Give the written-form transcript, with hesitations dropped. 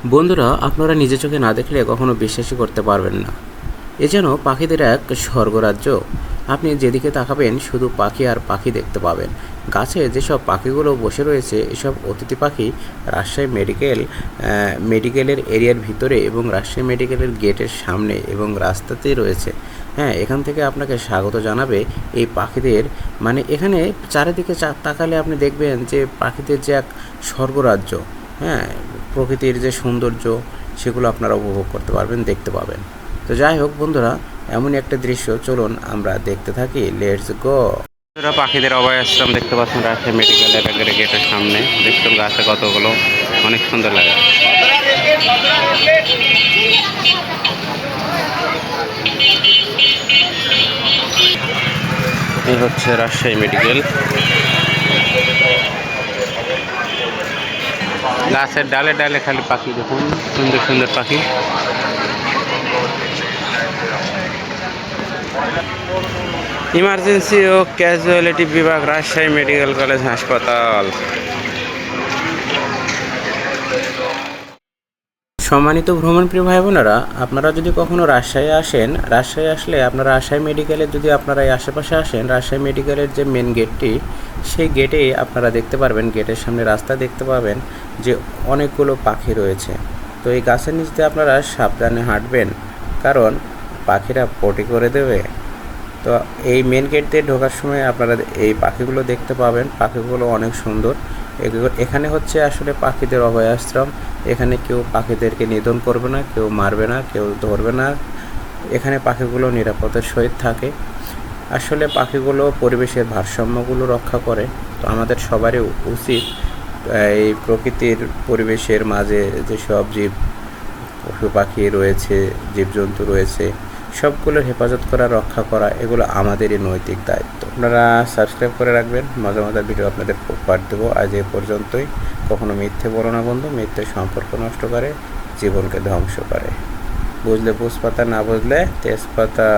বন্ধুরা, আপনারা নিজে চোখে না দেখলে কখনো বিশ্বাসই করতে পারবেন না। এ যেন পাখিদের এক স্বর্গরাজ্য। আপনি যেদিকে তাকাবেন শুধু পাখি আর পাখি দেখতে পাবেন। গাছে যেসব পাখিগুলো বসে রয়েছে এসব অতিথি পাখি রাজশাহী মেডিকেলের এরিয়ার ভিতরে এবং রাজশাহী মেডিকেলের গেটের সামনে এবং রাস্তাতেই রয়েছে। হ্যাঁ, এখান থেকে আপনাকে স্বাগত জানাবে এই পাখিদের। মানে এখানে চারিদিকে তাকালে আপনি দেখবেন যে পাখিদের যে এক স্বর্গরাজ্য। হ্যাঁ, প্রকৃতির যে সৌন্দর্য সেগুলো আপনারা উপভোগ করতে পারবেন, দেখতে পাবেন। তো যাই হোক বন্ধুরা, এমনই একটা দৃশ্য, চলুন আমরা দেখতে থাকি। Let's go. বন্ধুরা, পাখিদের অভয়াশ্রম দেখতে পাচ্ছেন রাজশাহী মেডিকেলের গেটের সামনে। দেখুন গাছে কতগুলো, অনেক সুন্দর লাগে। এই হচ্ছে রাজশাহী মেডিকেল। গাছের ডালে ডালে খালি পাখি, দেখুন সুন্দর সুন্দর পাখি। ইমার্জেন্সি ও ক্যাজুয়ালিটি বিভাগ, রাজশাহী মেডিকেল কলেজ হাসপাতাল। সম্মানিত ভ্রমণপ্রিয় ভাই বোনেরা, আপনারা যদি কখনো রাজশাহী আসেন, রাজশাহী আসলে আপনারা রাজশাহী মেডিকেলে যদি আপনারা এই আশেপাশে আসেন, রাজশাহী মেডিকেলের যে মেন গেটটি, সেই গেটেই আপনারা দেখতে পারবেন, গেটের সামনে রাস্তা দেখতে পাবেন যে অনেকগুলো পাখি রয়েছে। তো এই গাছের নিচ দিয়ে আপনারা সাবধানে হাঁটবেন, কারণ পাখিরা পটি করে দেবে। তো এই মেন গেট দিয়ে ঢোকার সময় আপনারা এই পাখিগুলো দেখতে পাবেন। পাখিগুলো অনেক সুন্দর। এখানে হচ্ছে আসলে পাখিদের অভয়াশ্রম। এখানে কেউ পাখিদেরকে নিধন করবে না, কেউ মারবে না, কেউ ধরবে না। এখানে পাখিগুলো নিরাপদের সহিত থাকে। আসলে পাখিগুলো পরিবেশের ভারসাম্যগুলো রক্ষা করে। তো আমাদের সবারই উচিত এই প্রকৃতির পরিবেশের মাঝে যেসব পশু পাখি রয়েছে, জীবজন্তু রয়েছে, সবগুলোর হেফাজত করা, রক্ষা করা, এগুলো আমাদেরই নৈতিক দায়িত্ব। আপনারা সাবস্ক্রাইব করে রাখবেন, মজার মজার ভিডিও আপনাদের পাঠ দেবো। আজ এ পর্যন্তই। কখনো মিথ্যে বলো না বন্ধু, মিথ্যে সম্পর্ক নষ্ট করে, জীবনকে ধ্বংস করে। বুঝলে বুঝপাতা, না বুঝলে তেজপাতা।